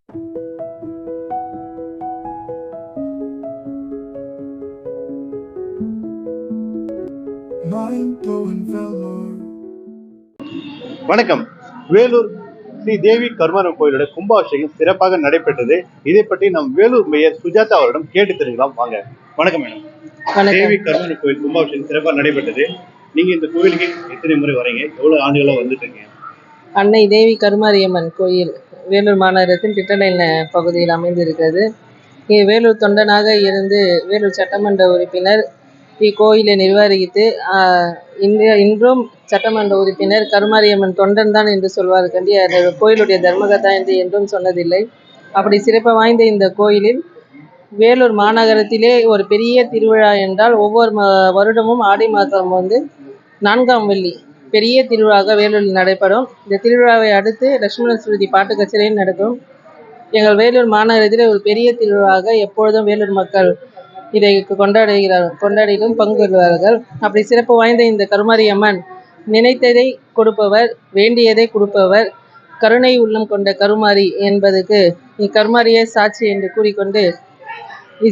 வணக்கம். வேலூர் ஸ்ரீ தேவி கருமாரியம்மன் கோயிலோட கும்பாபிஷேகம் சிறப்பாக நடைபெற்றது. இதை பற்றி நம் வேலூர் மேயர் சுஜாதா அவரிடம் கேட்டு தெரிஞ்சுக்கலாம் வாங்க. வணக்கம் மேடம். தேவி கருமாரியம்மன் கோயில் கும்பாபிஷேகம் சிறப்பாக நடைபெற்றது. நீங்க இந்த கோயிலுக்கு எத்தனை முறை வரீங்க? எவ்வளவு ஆண்டுகளா வந்துட்டு இருக்கீங்க? அன்னை தேவி கருமாரியம்மன் கோயில் வேலூர் மாநகரத்தின் திட்டநெல் பகுதியில் அமைந்திருக்கிறது. வேலூர் தொண்டனாக இருந்து வேலூர் சட்டமன்ற உறுப்பினர் இக்கோயிலை நிர்வகித்து இன்றும் சட்டமன்ற உறுப்பினர் கருமாரியம்மன் தொண்டன் தான் என்று சொல்வார் கண்டி அந்த கோயிலுடைய தர்மகதா என்று என்றும் சொன்னதில்லை. அப்படி சிறப்பு வாய்ந்த இந்த கோயிலில் வேலூர் மாநகரத்திலே ஒரு பெரிய திருவிழா என்றால் ஒவ்வொரு வருடமும் ஆடி மாதம் 4ஆம் வெள்ளி பெரிய திருவிழாவாக வேலூரில் நடைபெறும். இந்த திருவிழாவை அடுத்து லட்சுமண ஸ்ருதி பாட்டு கச்சேரியும் நடக்கும். எங்கள் வேலூர் மாநகரத்தில் ஒரு பெரிய திருவிழாவாக எப்பொழுதும் வேலூர் மக்கள் இதை கொண்டாடிலும் பங்கு கொள்வார்கள். அப்படி சிறப்பு வாய்ந்த இந்த கருமாரியம்மன் நினைத்ததை கொடுப்பவர், வேண்டியதை கொடுப்பவர், கருணை உள்ளம் கொண்ட கருமாரி என்பதற்கு இக்கருமாரியே சாட்சி என்று கூறிக்கொண்டு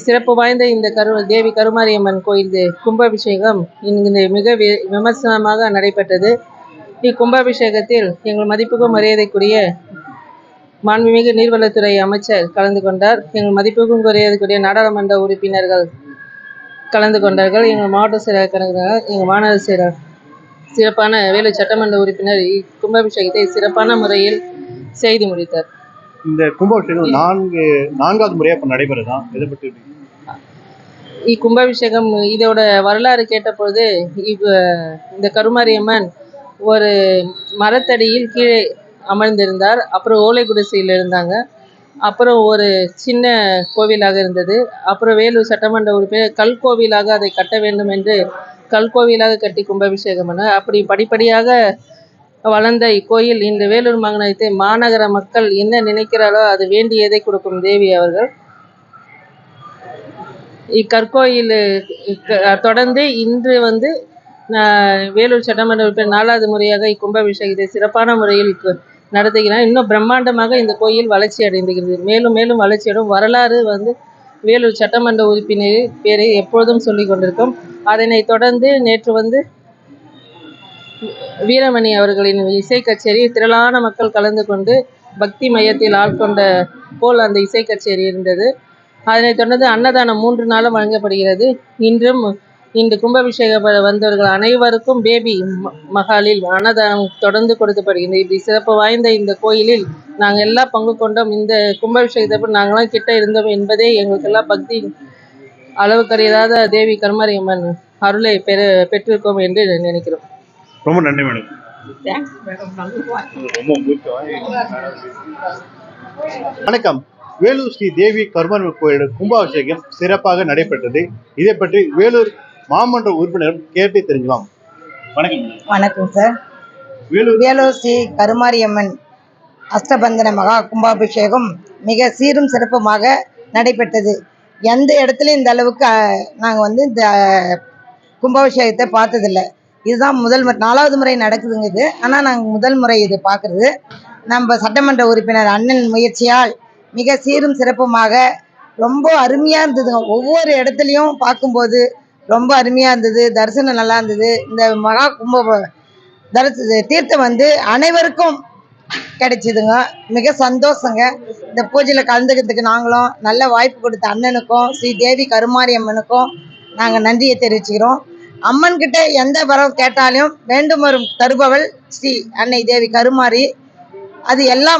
சிறப்பு வாய்ந்த இந்த தேவி கருமாரியம்மன் கோயில் கும்பாபிஷேகம் இங்கு மிக விமர்சனமாக நடைபெற்றது. இக்கும்பாபிஷேகத்தில் எங்கள் மதிப்புக்கும் மரியாதைக்குரிய மாண்புமிகு நீர்வளத்துறை அமைச்சர் கலந்து கொண்டார். எங்கள் மதிப்புக்கும் மரியாதைக்குரிய நாடாளுமன்ற உறுப்பினர்கள் கலந்து கொண்டார்கள். எங்கள் மாவட்ட செயலர் கலந்தார். எங்கள் மாநகர செயலர் சிறப்பான வேலூர் சட்டமன்ற உறுப்பினர் இக்கும்பாபிஷேகத்தை சிறப்பான முறையில் செய்து முடித்தார். இந்த கும்பாபிஷேகம் நான்காவது முறையாக நடைபெறுதான். எதை பற்றி இக்கும்பாபிஷேகம் இதோட வரலாறு கேட்டபொழுது இந்த கருமாரியம்மன் ஒரு மரத்தடியில் கீழே அமர்ந்திருந்தார். அப்புறம் ஓலை குடிசையில் இருந்தாங்க. அப்புறம் ஒரு சின்ன கோவிலாக இருந்தது. அப்புறம் வேலூர் சட்டமன்ற உறுப்பினர் கல்கோவிலாக அதை கட்ட வேண்டும் என்று கல்கோவிலாக கட்டி கும்பாபிஷேகம் பண்ணார். அப்படி படிப்படியாக வளர்ந்த இக்கோயில் இந்த வேலூர் மாநகரத்தை மாநகர மக்கள் என்ன நினைக்கிறாரோ அது வேண்டியதை கொடுக்கும் தேவி அவர்கள். இக்கற்கோயில் தொடர்ந்து இன்று வேலூர் சட்டமன்ற உறுப்பினர் 4வது முறையாக இக்கும்பாபிஷேகத்தை சிறப்பான முறையில் நடத்துகிறார். இன்னும் பிரம்மாண்டமாக இந்த கோயில் வளர்ச்சி அடைந்துகிறது. மேலும் மேலும் வளர்ச்சியடும். வரலாறு வேலூர் சட்டமன்ற உறுப்பினர் பேரை எப்பொழுதும் சொல்லி கொண்டிருக்கும். அதனை தொடர்ந்து நேற்று வீரமணி அவர்களின் இசை கச்சேரி திரளான மக்கள் கலந்து கொண்டு பக்தி மையத்தில் ஆட்கொண்ட போல் அந்த இசை கச்சேரி இருந்தது. அதனைத் தொடர்ந்து அன்னதானம் 3 நாளும் வழங்கப்படுகிறது. இன்றும் இந்த கும்பாபிஷேக வந்தவர்கள் அனைவருக்கும் பேபி மஹாலில் அன்னதானம் தொடர்ந்து கொடுக்கப்படுகிறது. இப்படி சிறப்பு வாய்ந்த இந்த கோயிலில் நாங்கள் எல்லாம் பங்கு கொண்டோம். இந்த கும்பாபிஷேகத்தை நாங்களாம் கிட்ட இருந்தோம் என்பதே எங்களுக்கெல்லாம் பக்தி அளவுக்கறியாத தேவி கருமாரியம்மன் அருளை பெற்றிருக்கோம் என்று நினைக்கிறோம். ரொம்ப நன்றி மேடம். வணக்கம். வேலூர் ஸ்ரீ தேவி கருமாரியம்மன் கோயிலோட கும்பாபிஷேகம் சிறப்பாக நடைபெற்றது. இதை பற்றி வேலூர் மாமன்ற உறுப்பினர் கேட்டு தெரிஞ்சுக்கலாம். வணக்கம். வணக்கம் சார். வேலூர் ஸ்ரீ கருமாரியம்மன் அஷ்டபந்தன மகா கும்பாபிஷேகம் மிக சீரும் சிறப்புமாக நடைபெற்றது. எந்த இடத்துலையும் இந்த அளவுக்கு நாங்கள் இந்த கும்பாபிஷேகத்தை பார்த்ததில்லை. இதுதான் முதல் 4வது முறை நடக்குதுங்க இது. ஆனால் நாங்கள் முதல் முறை இது பார்க்குறது. நம்ம சட்டமன்ற உறுப்பினர் அண்ணன் முயற்சியால் மிக சீரும் சிறப்புமாக ரொம்ப அருமையாக இருந்ததுங்க. ஒவ்வொரு இடத்துலையும் பார்க்கும்போது ரொம்ப அருமையாக இருந்தது. தரிசனம் நல்லா இருந்தது. இந்த மகா தீர்த்தம் அனைவருக்கும் கிடைச்சிதுங்க. மிக சந்தோஷங்க. இந்த பூஜையில் கலந்துக்கிறதுக்கு நாங்களும் நல்ல வாய்ப்பு கொடுத்த அண்ணனுக்கும் ஸ்ரீ தேவி கருமாரியம்மனுக்கும் நாங்கள் நன்றியை தெரிவிச்சுக்கிறோம். அம்மன்கிட்ட எந்த வரம் கேட்டாலும் வேண்டும் வரும் தருபவள் ஸ்ரீ அன்னை தேவி கருமாரி. அது எல்லா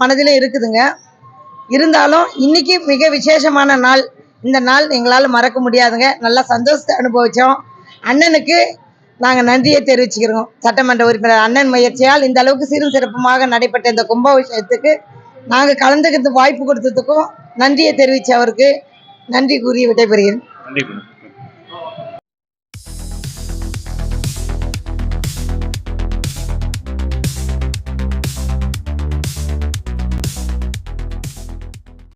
மனதிலும் இருக்குதுங்க. இருந்தாலும் இன்னைக்கு மிக விசேஷமான நாள். இந்த நாள் எங்களால் மறக்க முடியாதுங்க. நல்லா சந்தோஷத்தை அனுபவித்தோம். அண்ணனுக்கு நாங்கள் நன்றியை தெரிவிச்சுக்கிறோம். சட்டமன்ற உறுப்பினர் அண்ணன் முயற்சியால் இந்த அளவுக்கு சீரும் சிறப்புமாக நடைபெற்ற இந்த கும்பாபிஷேகத்துக்கு நாங்கள் கலந்துக்கிறதுக்கு வாய்ப்பு கொடுத்ததுக்கும் நன்றியை தெரிவித்து அவருக்கு நன்றி கூறி விடைபெறுகிறேன்.